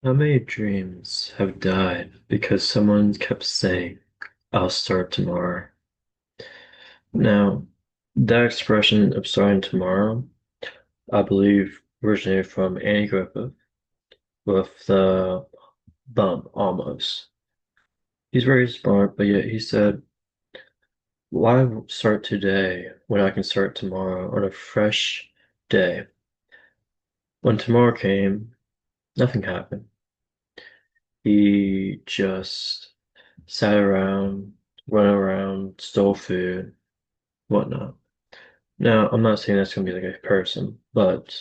How many dreams have died because someone kept saying, I'll start tomorrow? Now, that expression of starting tomorrow, I believe, originated from Andy Griffith with the bum almost. He's very smart, but yet he said, why start today when I can start tomorrow on a fresh day? When tomorrow came, nothing happened. He just sat around, run around, stole food, whatnot. Now, I'm not saying that's gonna be like a person, but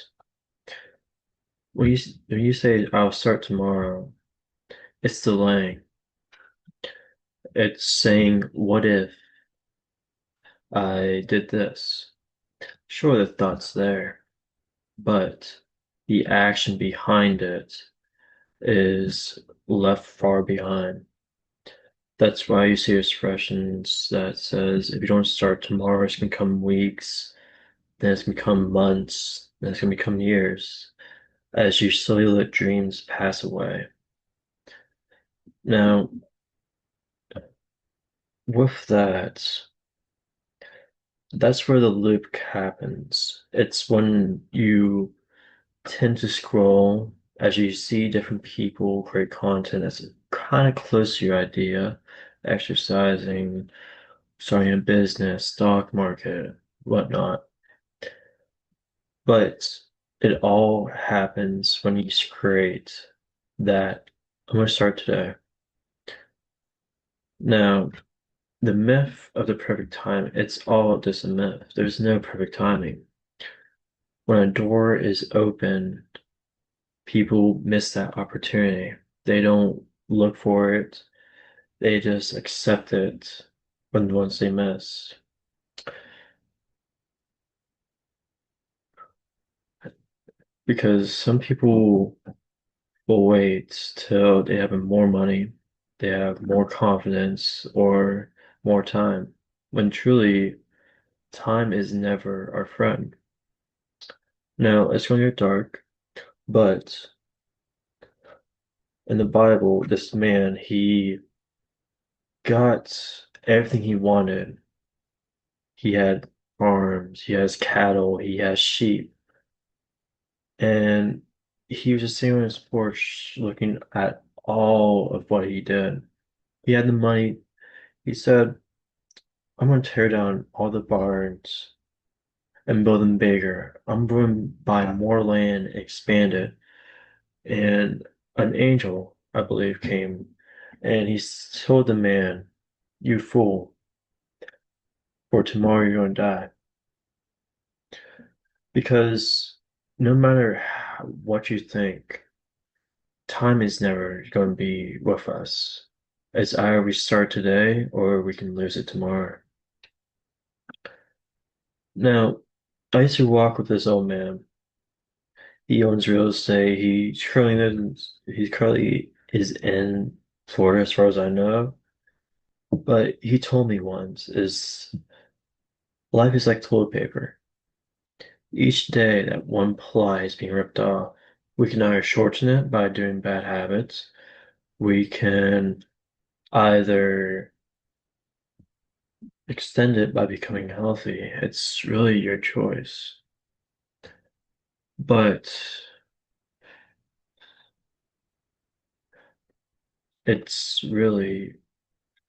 when you say I'll start tomorrow, it's delaying. It's saying, what if I did this? Sure, the thought's there, but the action behind it is left far behind. That's why you see expressions that says if you don't start tomorrow, it's gonna become weeks, then it's gonna become months, then it's gonna become years, as you slowly let dreams pass away. Now, with that, that's where the loop happens. It's when you tend to scroll as you see different people create content that's kind of close to your idea, exercising, starting a business, stock market, whatnot. But it all happens when you create that I'm going to start today. Now, the myth of the perfect time, it's all just a myth. There's no perfect timing. When a door is open, people miss that opportunity. They don't look for it. They just accept it when once they miss. Because some people will wait till they have more money, they have more confidence, or more time, when truly time is never our friend. Now, it's going to get dark, but in the Bible, this man, he got everything he wanted. He had farms, he has cattle, he has sheep, and he was just sitting on his porch looking at all of what he did. He had the money. He said, I'm going to tear down all the barns and build them bigger. I'm going to buy more land, expand it. And an angel, I believe, came and he told the man, you fool, for tomorrow you're going to die. Because no matter what you think, time is never going to be with us. It's either we start today or we can lose it tomorrow. Now, I used to walk with this old man. He owns real estate. He currently is in Florida as far as I know. But he told me once is life is like toilet paper. Each day that one ply is being ripped off, we can either shorten it by doing bad habits. We can either extend it by becoming healthy. It's really your choice. But it's really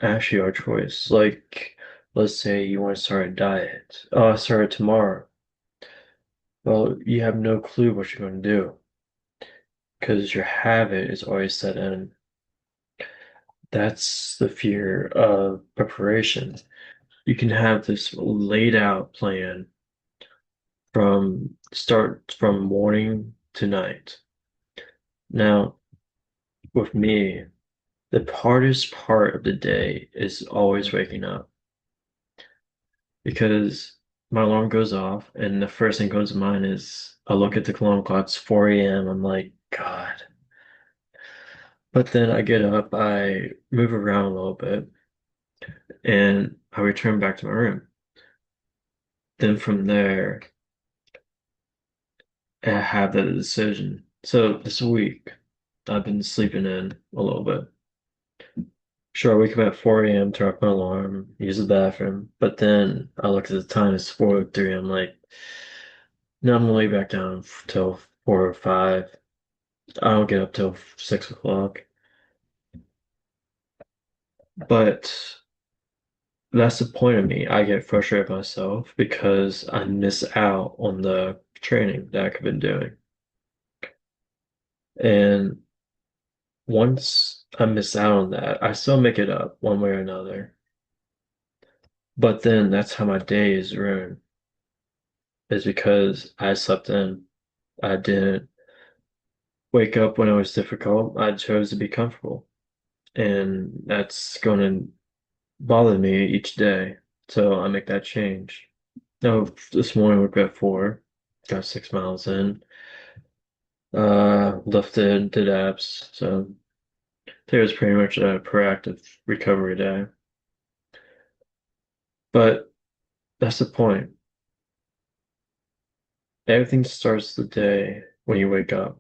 actually our choice. Like, let's say you want to start a diet. Oh, I start it tomorrow. Well, you have no clue what you're going to do because your habit is always set in. That's the fear of preparation. You can have this laid out plan from morning to night. Now, with me, the hardest part of the day is always waking up because my alarm goes off and the first thing goes to mind is I look at the alarm clock, it's 4 a.m. I'm like, God. But then I get up, I move around a little bit, and I return back to my room. Then from there, I have that decision. So this week, I've been sleeping in a little bit. Sure, I wake up at 4 a.m., turn off my alarm, use the bathroom, but then I look at the time, it's 4:03. I'm like, no, I'm gonna lay back down till 4 or 5. I don't get up till 6 o'clock. But that's the point of me. I get frustrated with myself because I miss out on the training that I could have been doing. And once I miss out on that, I still make it up one way or another. But then that's how my day is ruined, is because I slept in. I didn't wake up when it was difficult. I chose to be comfortable. And that's going to bother me each day. So I make that change. Now, this morning we woke up at 4, got 6 miles in, lifted, did abs. So today was pretty much a proactive recovery day. But that's the point. Everything starts the day when you wake up.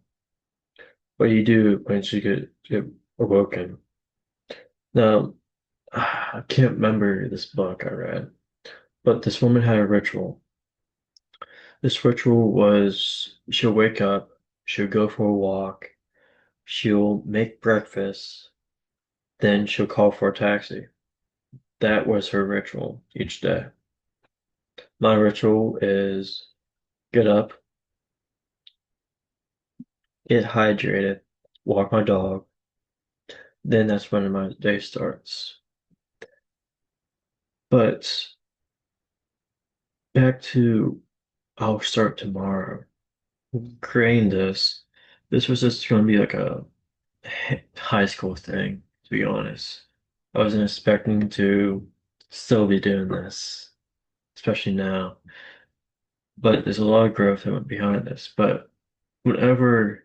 What you do once you get awoken. Now, I can't remember this book I read, but this woman had a ritual. This ritual was she'll wake up, she'll go for a walk, she'll make breakfast, then she'll call for a taxi. That was her ritual each day. My ritual is get up, get hydrated, walk my dog, then that's when my day starts. But back to I'll start tomorrow. Creating this was just going to be like a high school thing, to be honest. I wasn't expecting to still be doing this, especially now. But there's a lot of growth that went behind this. But whenever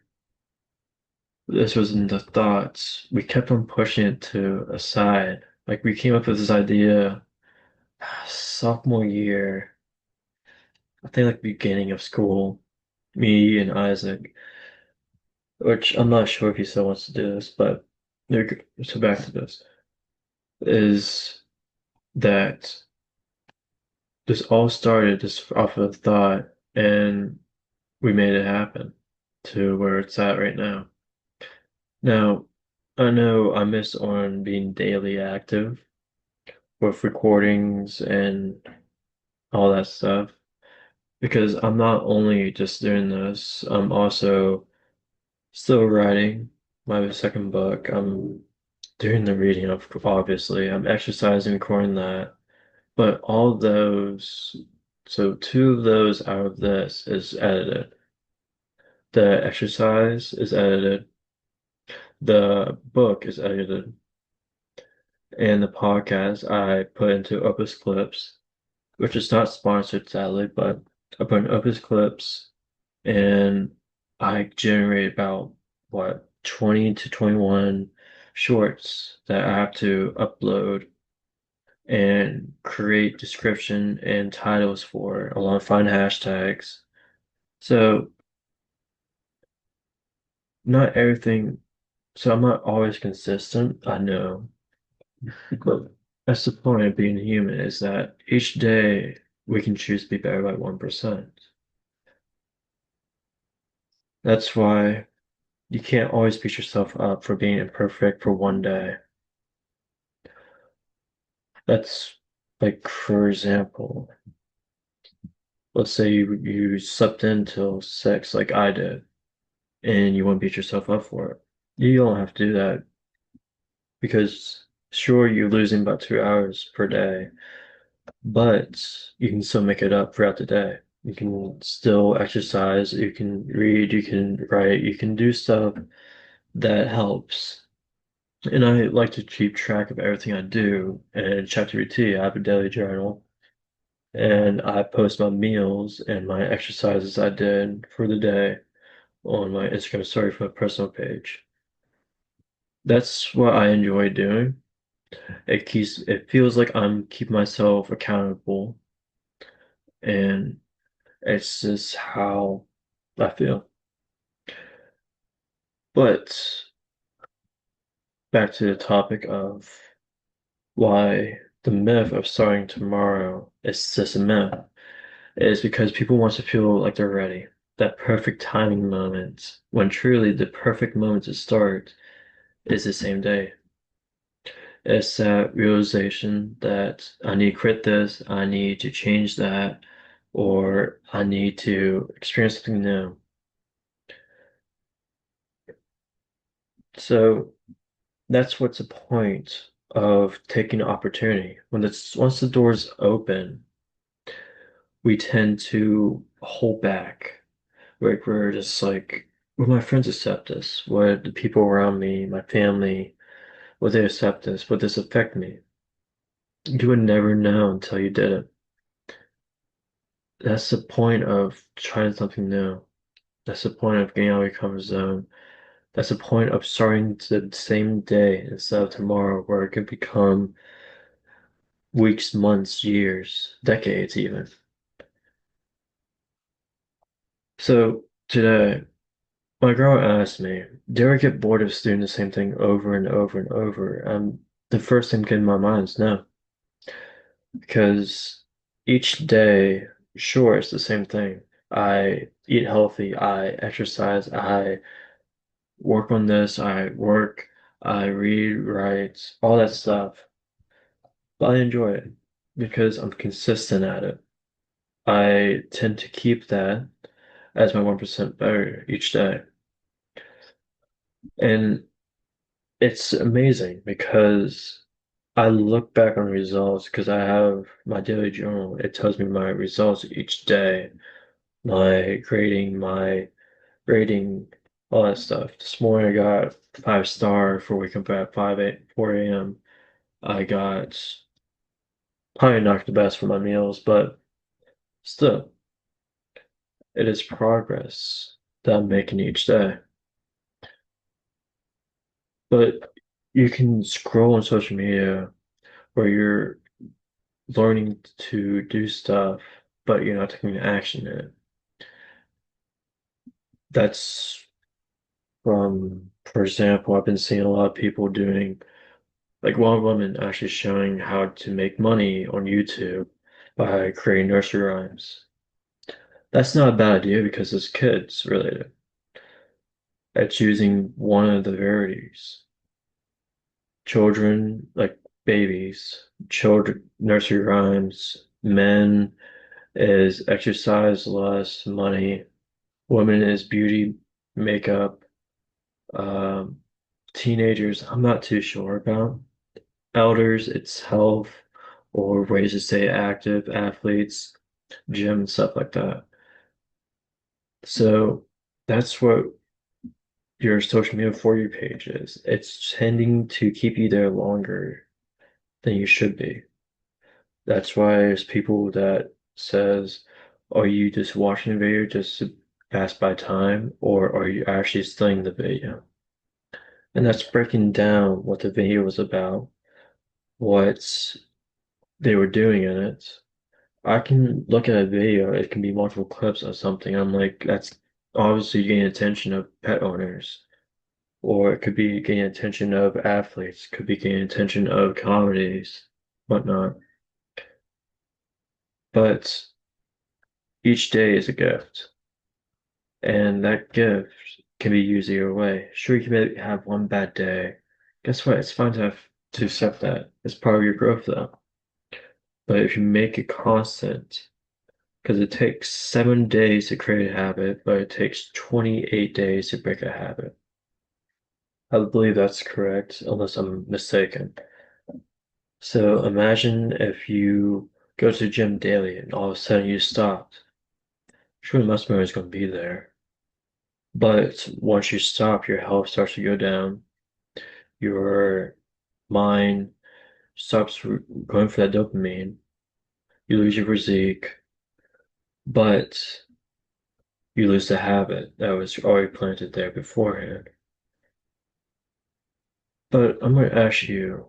this was in the thoughts, we kept on pushing it to a side. Like we came up with this idea sophomore year, I think like beginning of school, me and Isaac, which I'm not sure if he still wants to do this, but so back to this, is that this all started just off of thought and we made it happen to where it's at right now. Now, I know I miss on being daily active with recordings and all that stuff because I'm not only just doing this, I'm also still writing my second book. I'm doing the reading of obviously. I'm exercising, recording that. But all those, so two of those out of this is edited. The exercise is edited, the book is edited, and the podcast I put into Opus Clips, which is not sponsored sadly, but I put in Opus Clips and I generate about what 20 to 21 shorts that I have to upload and create description and titles for, along with find hashtags. So not everything, so I'm not always consistent, I know. But that's the point of being human is that each day we can choose to be better by 1%. That's why you can't always beat yourself up for being imperfect for one day. That's like, for example, let's say you slept in till 6 like I did, and you want to beat yourself up for it. You don't have to do that because sure, you're losing about 2 hours per day, but you can still make it up throughout the day. You can still exercise, you can read, you can write, you can do stuff that helps. And I like to keep track of everything I do. And ChatGPT, I have a daily journal, and I post my meals and my exercises I did for the day on my Instagram story for my personal page. That's what I enjoy doing. It feels like I'm keeping myself accountable, and it's just how I feel. But back to the topic of why the myth of starting tomorrow is just a myth, is because people want to feel like they're ready. That perfect timing moment, when truly the perfect moment to start is the same day. It's that realization that I need to quit this, I need to change that, or I need to experience something new. So that's what's the point of taking the opportunity. Once the doors open, we tend to hold back. Like we're just like, will my friends accept this? Would the people around me, my family, would they accept this? Would this affect me? You would never know until you did it. That's the point of trying something new. That's the point of getting out of your comfort zone. That's the point of starting the same day instead of tomorrow, where it could become weeks, months, years, decades even. So today, my girl asked me, do you ever get bored of doing the same thing over and over and over? The first thing that came to my mind is no, because each day, sure, it's the same thing. I eat healthy, I exercise, I work on this, I work, I read, write, all that stuff. But I enjoy it because I'm consistent at it. I tend to keep that as my 1% better each day. And it's amazing because I look back on results because I have my daily journal. It tells me my results each day, my grading, my rating, all that stuff. This morning I got 5 star for waking up at 4 a.m. I got probably not the best for my meals, but still, it is progress that I'm making each day. But you can scroll on social media where you're learning to do stuff, but you're not taking action in it. That's for example, I've been seeing a lot of people doing, like one woman actually showing how to make money on YouTube by creating nursery rhymes. That's not a bad idea because it's kids related. It's using one of the verities. Children, like babies, children, nursery rhymes, men is exercise, less money, women is beauty, makeup, um, teenagers, I'm not too sure about. Elders, it's health or ways to stay active, athletes, gym, stuff like that. So that's what your social media for you page is. It's tending to keep you there longer than you should be. That's why there's people that says, are you just watching a video just to pass by time, or are you actually studying the video? And that's breaking down what the video was about, what they were doing in it. I can look at a video, it can be multiple clips of something. I'm like, that's obviously getting attention of pet owners, or it could be getting attention of athletes, could be getting attention of comedies, whatnot. But each day is a gift, and that gift can be used either way. Sure, you can maybe have one bad day. Guess what? It's fine to accept that. It's part of your growth, though. But if you make it constant, because it takes 7 days to create a habit, but it takes 28 days to break a habit. I believe that's correct, unless I'm mistaken. So imagine if you go to the gym daily and all of a sudden you stopped. Sure, the muscle memory is going to be there. But once you stop, your health starts to go down. Your mind stops going for that dopamine. You lose your physique, but you lose the habit that was already planted there beforehand. But I'm going to ask you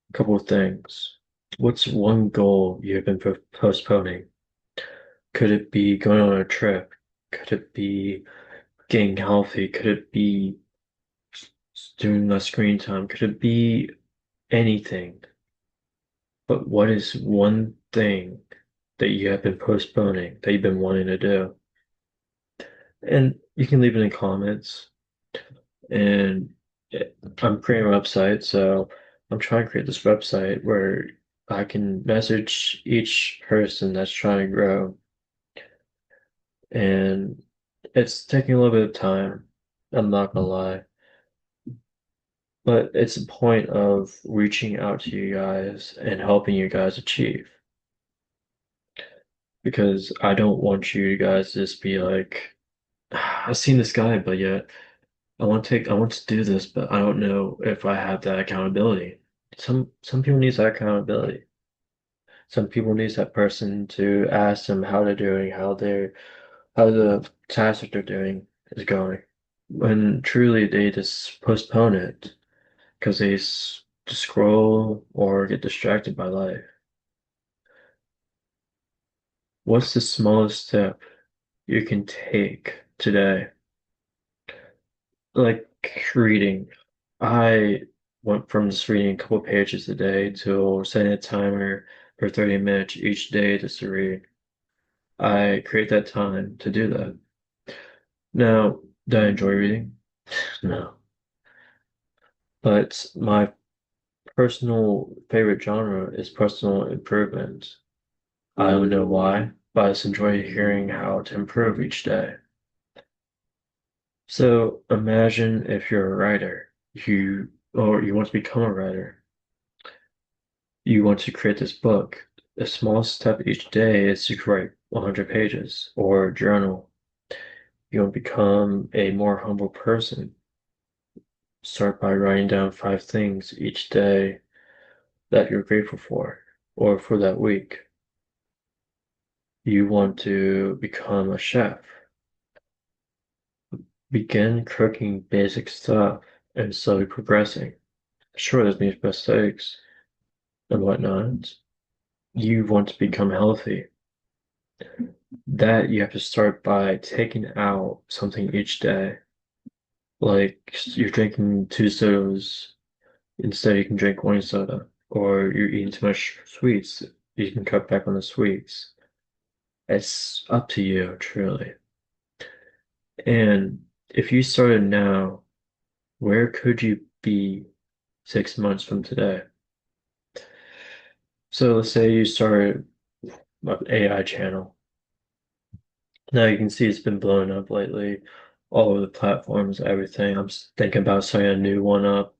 a couple of things. What's one goal you've been postponing? Could it be going on a trip? Could it be getting healthy? Could it be doing less screen time? Could it be anything? But what is one thing that you have been postponing that you've been wanting to do? And you can leave it in comments. And I'm creating a website, so I'm trying to create this website where I can message each person that's trying to grow. And it's taking a little bit of time, I'm not gonna lie. But it's a point of reaching out to you guys and helping you guys achieve. Because I don't want you guys to just be like, I've seen this guy, but yet I want to do this, but I don't know if I have that accountability. Some people need that accountability. Some people need that person to ask them how they're doing, how the task that they're doing is going. When truly they just postpone it because just scroll or get distracted by life. What's the smallest step you can take today? Like reading. I went from just reading a couple pages a day to setting a timer for 30 minutes each day just to read. I create that time to do that. Now, do I enjoy reading? No. But my personal favorite genre is personal improvement. I don't know why, but I just enjoy hearing how to improve each day. So imagine if you're a writer, or you want to become a writer. You want to create this book. A small step each day is to write 100 pages or journal. You want to become a more humble person. Start by writing down 5 things each day that you're grateful for or for that week. You want to become a chef. Begin cooking basic stuff and slowly progressing. Sure, there's these mistakes and whatnot. You want to become healthy. That you have to start by taking out something each day. Like you're drinking 2 sodas, instead you can drink 1 soda. Or you're eating too much sweets, you can cut back on the sweets. It's up to you, truly. And if you started now, where could you be 6 months from today? So let's say you started an AI channel. Now you can see it's been blowing up lately, all over the platforms, everything. I'm thinking about starting a new one up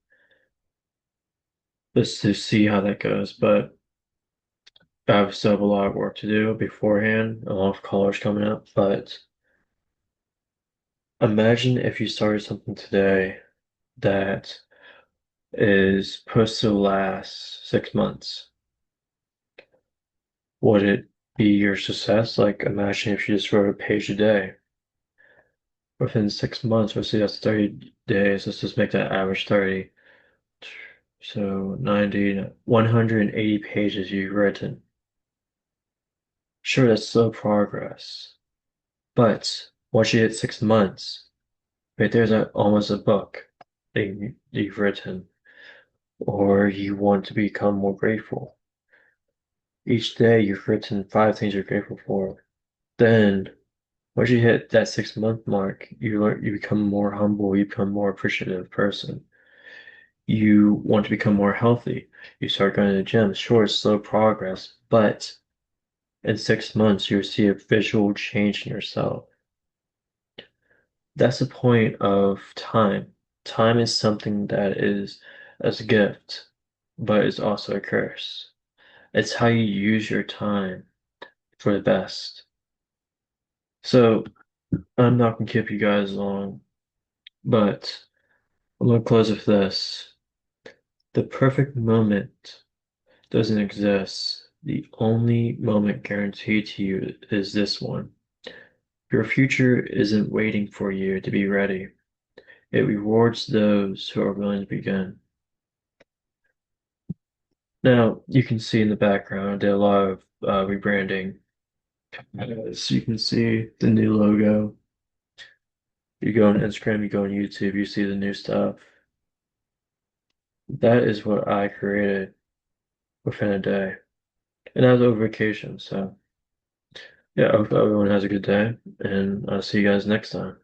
just to see how that goes. But I still have a lot of work to do beforehand, a lot of callers coming up. But imagine if you started something today that is supposed to last 6 months. Would it be your success? Like, imagine if you just wrote a page a day. Within 6 months, let's say that's 30 days, let's just make that average 30. So 90, 180 pages you've written. Sure, that's slow progress. But once you hit 6 months, right there's almost a book that you've written, or you want to become more grateful. Each day you've written 5 things you're grateful for. Then once you hit that 6 month mark, you become more humble, you become a more appreciative person. You want to become more healthy. You start going to the gym. Sure, it's slow progress, but in 6 months you'll see a visual change in yourself. That's the point of time. Time is something that is as a gift, but it's also a curse. It's how you use your time for the best. So I'm not gonna keep you guys long, but I'm gonna close with this. The perfect moment doesn't exist. The only moment guaranteed to you is this one. Your future isn't waiting for you to be ready. It rewards those who are willing to begin. Now, you can see in the background, I did a lot of rebranding. As you can see the new logo. You go on Instagram, you go on YouTube, you see the new stuff. That is what I created within a day. And I was over vacation, so yeah, I hope everyone has a good day, and I'll see you guys next time.